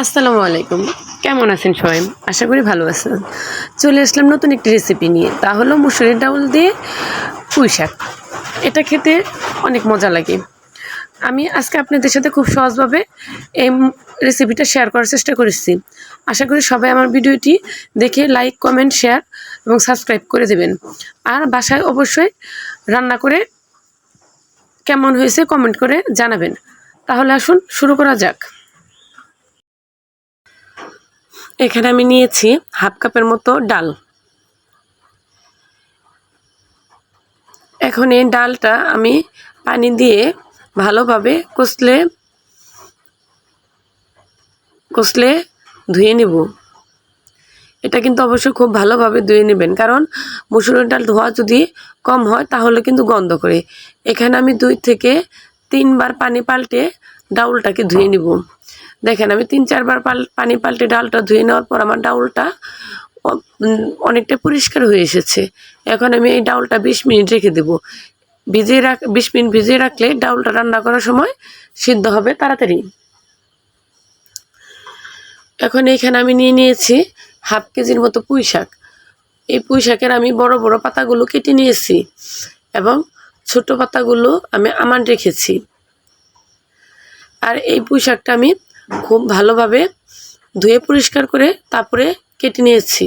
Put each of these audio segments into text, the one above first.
আসসালামু আলাইকুম। কেমন আছেন সবাই? আশা করি ভালো আছেন। চলে আসলাম নতুন একটি রেসিপি নিয়ে। তা হলো মুসুরির ডাউল দিয়ে পুঁই শাক। এটা খেতে অনেক মজা লাগে। আমি আজকে আপনাদের সাথে খুব সহজভাবে এই রেসিপিটা শেয়ার করার চেষ্টা করেছি। আশা করি সবাই আমার ভিডিওটি দেখে লাইক, কমেন্ট, শেয়ার এবং সাবস্ক্রাইব করে দেবেন। আর বাসায় অবশ্যই রান্না করে কেমন হয়েছে কমেন্ট করে জানাবেন। তাহলে আসুন শুরু করা যাক। এখানে আমি নিয়েছি হাফ কাপের মতো ডাল। এখন এই ডালটা আমি পানি দিয়ে ভালোভাবে কষলে ধুয়ে নেব। এটা কিন্তু অবশ্যই খুব ভালোভাবে ধুয়ে নেবেন, কারণ মুসুরির ডাল ধোয়া যদি কম হয় তাহলে কিন্তু গন্ধ করে। এখানে আমি 2 থেকে 3 বার পানি পাল্টে ডাউলটাকে ধুয়ে নিব। দেখেন আমি 3-4 বার পানি পাল্টে ডালটা ধুয়ে নেওয়ার পর আমার ডাউলটা অনেকটা পরিষ্কার হয়ে এসেছে। এখন আমি এই ডাউলটা 20 মিনিট রেখে দেব। 20 মিনিট ভিজিয়ে রাখলে ডাউলটা রান্না করার সময় সিদ্ধ হবে তাড়াতাড়ি। এখন এইখানে আমি নিয়ে নিয়েছি হাফ কেজির মতো পুঁই শাক। এই পুঁই শাকের আমি বড় বড় পাতাগুলো কেটে নিয়েছি এবং ছোট পাতাগুলো আমি আমান রেখেছি। আর এই পুঁই শাকটা আমি খুব ভালোভাবে ধুয়ে পরিষ্কার করে তারপরে কেটে নিয়েছি।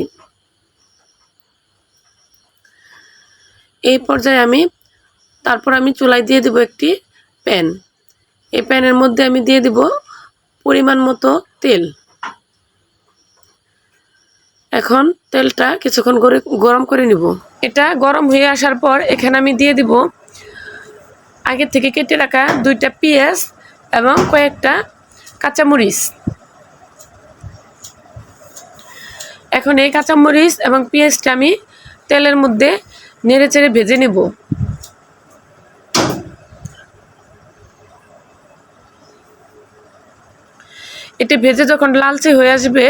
এই পর্যায়ে তারপর আমি চুলায় দিয়ে দেব একটি প্যান। এই প্যানের মধ্যে আমি দিয়ে দেব পরিমাণ মতো তেল। এখন তেলটা কিছুক্ষণ গরম করে নিব। এটা গরম হয়ে আসার পর এখানে আমি দিয়ে দিব আগে থেকে কেটে রাখা 2টা পেঁয়াজ এবং কয়েকটা কাঁচামরিচ। এখন এই কাঁচামরিচ এবং পেঁয়াজটা আমি তেলের মধ্যে নেড়েচেড়ে ভেজে নেব। এটি ভেজে যখন লালচে হয়ে আসবে,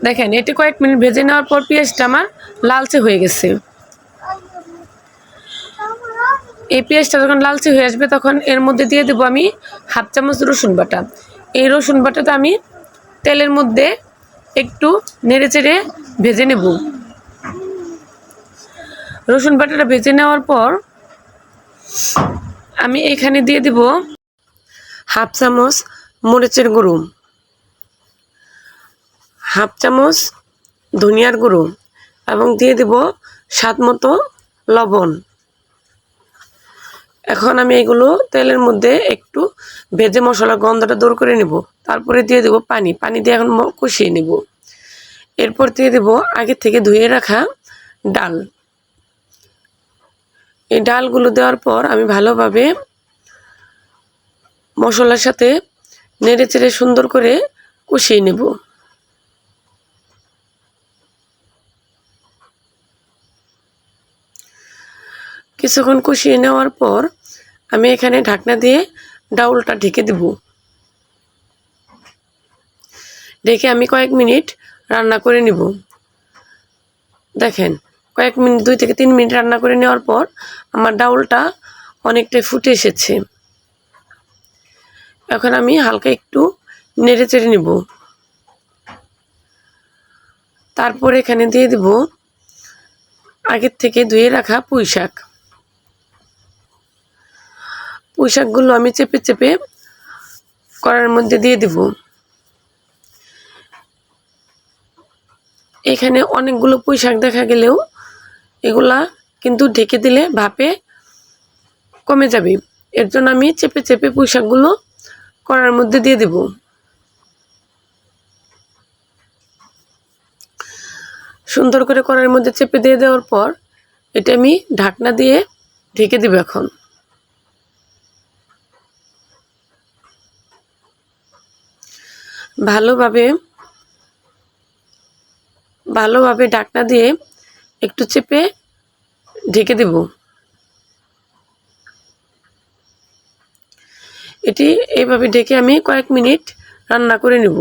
দেখেন এটি কয়েক মিনিট ভেজে নেওয়ার পর পেঁয়াজটা আমার লালচে হয়ে গেছে। এই পেঁয়াজটা যখন লালচে হয়ে আসবে তখন এর মধ্যে দিয়ে দেবো আমি হাফ চামচ রসুন বাটা। এই রসুন বাটাটা আমি তেলের মধ্যে একটু নেড়েচেড়ে ভেজে নেব। রসুন বাটাটা ভেজে নেওয়ার পর আমি এখানে দিয়ে দেব হাফ চামচ মরিচের গুঁড়ো, হাফ চামচ ধনিয়ার গুঁড়ো এবং দিয়ে দেব স্বাদ মতো লবণ। এখন আমি এগুলো তেলের মধ্যে একটু ভেজে মশলার গন্ধটা দূর করে নেব। তারপরে দিয়ে দেব পানি দিয়ে এখন কষিয়ে নেব। এরপর দিয়ে দেব আগে থেকে ধুয়ে রাখা ডাল। এই ডালগুলো দেওয়ার পর আমি ভালোভাবে মশলার সাথে নেড়েচেড়ে সুন্দর করে কষিয়ে নেব। কিছুক্ষণ কষিয়ে নেওয়ার পর আমি এখানে ঢাকনা দিয়ে ডাউলটা ঢেকে দেব। ঢেকে আমি কয়েক মিনিট রান্না করে নিব। দেখেন কয়েক মিনিট 2 থেকে 3 মিনিট রান্না করে নেওয়ার পর আমার ডাউলটা অনেকটাই ফুটে এসেছে। এখন আমি হালকা একটু নেড়ে চেড়ে নিব। তারপর এখানে দিয়ে দেব আগের থেকে ধুয়ে রাখা পুঁই শাক। পুঁই শাকগুলো আমি চেপে চেপে কড়াইয়ের মধ্যে দিয়ে দেব। এখানে অনেকগুলো পুঁই শাক দেখা গেলেও এগুলা কিন্তু ঢেকে দিলে ভাপে কমে যাবে। এর জন্য আমি চেপে চেপে পুঁই শাকগুলো কড়াইয়ের মধ্যে দিয়ে দেব। সুন্দর করে কড়াইয়ের মধ্যে চেপে দিয়ে দেওয়ার পর এটা আমি ঢাকনা দিয়ে ঢেকে দেব। এখন ভালোভাবে ঢাকনা দিয়ে একটু চেপে ঢেকে দেব। এটি এইভাবে ঢেকে আমি কয়েক মিনিট রান্না করে নেব।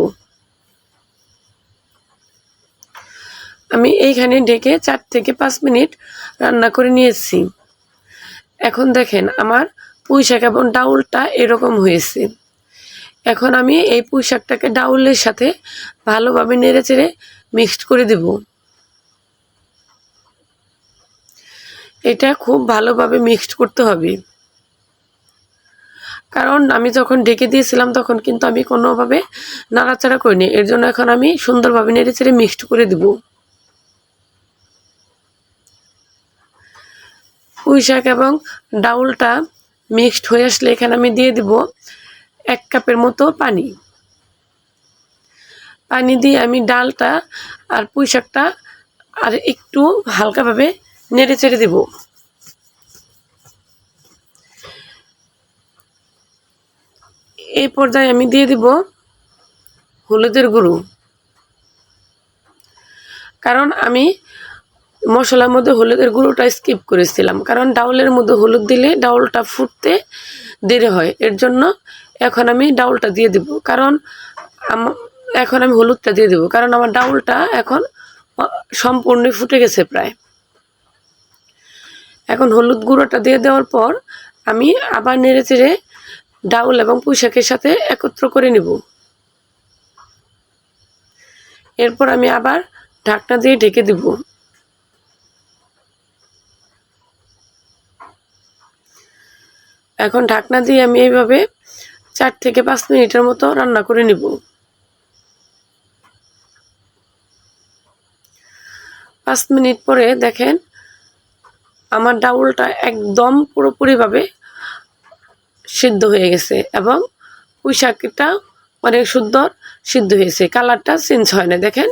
আমি এইখানে ঢেকে 4 থেকে 5 মিনিট রান্না করে নিয়েছি। এখন দেখেন আমার পুঁই শাক এবং ডাউলটা এরকম হয়েছে। এখন আমি এই পুঁই শাকটাকে ডাউলের সাথে ভালোভাবে নেড়েচেড়ে মিক্সড করে দেব। এটা খুব ভালোভাবে মিক্সড করতে হবে, কারণ আমি যখন ঢেকে দিয়েছিলাম তখন কিন্তু আমি কোনোভাবে নাড়াচাড়া করিনি। এর জন্য এখন আমি সুন্দরভাবে নেড়েচেড়ে মিক্সড করে দেব। পুঁই শাক এবং ডাউলটা মিক্সড হয়ে আসলে এখানে আমি দিয়ে দেব 1 কাপের মতো পানি। পানি দিয়ে আমি ডালটা আর পুঁই শাকটা আর একটু হালকাভাবে নেড়েচেড়ে দেব। এই পর্যায়ে আমি দিয়ে দেব হলুদের গুঁড়ো, কারণ আমি মশলার মধ্যে হলুদের গুঁড়োটা স্কিপ করেছিলাম, কারণ ডাউলের মধ্যে হলুদ দিলে ডাউলটা ফুটতে দেরি হয়। এর জন্য এখন আমি ডাউলটা দিয়ে দেব, কারণ এখন আমি হলুদটা দিয়ে দেব, কারণ আমার ডাউলটা এখন সম্পূর্ণ ফুটে গেছে প্রায়। এখন হলুদ গুঁড়োটা দিয়ে দেওয়ার পর আমি আবার নেড়েচেড়ে ডাউল এবং পুঁই শাকের সাথে একত্র করে নেব। এরপর আমি আবার ঢাকনা দিয়ে ঢেকে দেব। এখন ঢাকনা দিয়ে আমি এইভাবে 4 থেকে 5 মিনিটের মতো রান্না করে নেব। 5 মিনিট পরে দেখেন আমার ডাউলটা একদম পুরোপুরিভাবে সিদ্ধ হয়ে গেছে এবং পুঁই শাকটা অনেক সুন্দর সিদ্ধ হয়েছে, কালারটা চেঞ্জ হয় না। দেখেন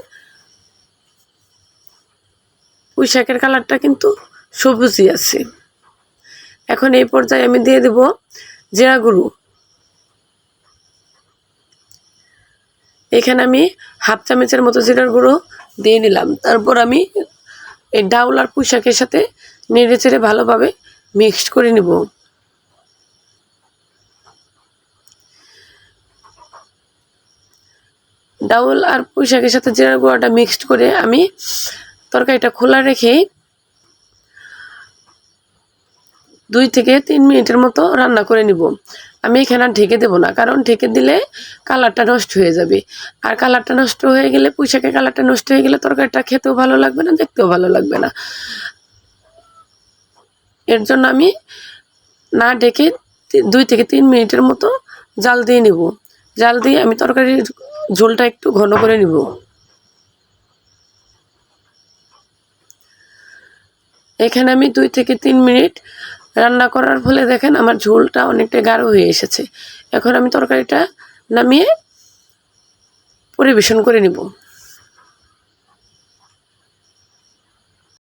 পুঁই শাকের কালারটা কিন্তু সবুজই আছে। এখন এই পর্যায়ে আমি দিয়ে দেব জিরা গুঁড়ো। এখানে আমি 1/2 চামচের মতো জিরার গুঁড়ো দিয়ে নিলাম। তারপর আমি এই ডাউল আর পুঁই শাকের সাথে নেড়েচেড়ে ভালোভাবে মিক্সড করে নেব। ডাউল আর পুঁই শাকের সাথে জিরার গুঁড়োটা মিক্সড করে আমি তরকারিটা খোলা রেখে 2 থেকে 3 মিনিটের মতো রান্না করে নিব। আমি এখানে আর ঢেকে দেবো না, কারণ ঢেকে দিলে কালারটা নষ্ট হয়ে যাবে। আর কালারটা নষ্ট হয়ে গেলে, পুঁই শাকের কালারটা নষ্ট হয়ে গেলে তরকারিটা খেতেও ভালো লাগবে না, দেখতেও ভালো লাগবে না। এর জন্য আমি না ঢেকে 2 থেকে 3 মিনিটের মতো জাল দিয়ে নেব। জাল দিয়ে আমি তরকারির ঝোলটা একটু ঘন করে নিব। এখানে আমি 2 থেকে 3 মিনিট রান্না করার ফলে দেখেন আমার ঝোলটা অনেকটা গাঢ় হয়ে এসেছে। এখন আমি তরকারিটা নামিয়ে পরিবেশন করে নিব।